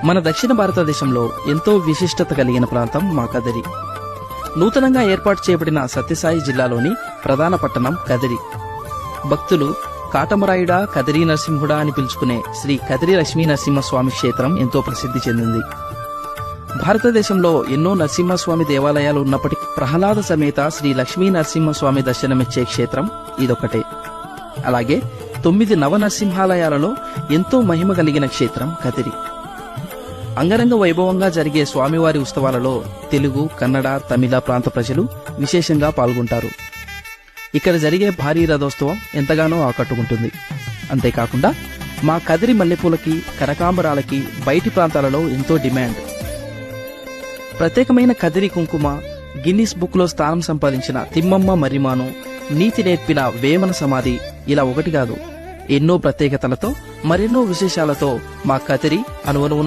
మన దక్షిణ భారతదేశంలో ఎంతో విశిష్టత కలిగిన ప్రాంతం మా కదిరి. నూతనంగా ఏర్పాటు చేయబడిన సత్యసాయి జిల్లాలోని ప్రధాన పట్టణం కదిరి. భక్తులు కాటమరాయుడా, కదిరి నరసింహుడా అని పిలుచుకునే శ్రీ కదిరి లక్ష్మీ నరసింహస్వామి క్షేత్రం ఎంతో ప్రసిద్ధి చెందింది. భారతదేశంలో ఎన్నో నరసింహస్వామి దేవాలయాలు ఉన్నప్పటికీ ప్రహ్లాద సమేత శ్రీ లక్ష్మీ నరసింహస్వామి దర్శనమిచ్చే క్షేత్రం ఇదొక్కటే. అలాగే 9 నవనరసింహాలయాలలో ఎంతో మహిమ కలిగిన క్షేత్రం కదిరి. అంగరంగ వైభవంగా జరిగే స్వామివారి ఉత్సవాలలో తెలుగు, కన్నడ, తమిళ ప్రాంత ప్రజలు విశేషంగా పాల్గొంటారు. ఇక్కడ జరిగే భారీ రథోత్సవం ఎంతగానో ఆకట్టుకుంటుంది. అంతేకాకుండా మా కదిరి మల్లెపూలకి, కనకాంబరాలకి బయటి ప్రాంతాలలో ఎంతో డిమాండ్. ప్రత్యేకమైన కదిరి కుంకుమ, గిన్నిస్ బుక్ లో స్థానం సంపాదించిన తిమ్మమ్మ మర్రిమాను, నీతి నేర్పిన వేమన సమాధి ఇలా ఒకటి కాదు, ఎన్నో ప్రత్యేకతలతో మరెన్నో విశేషాలతో మా కదిరి అనువనువున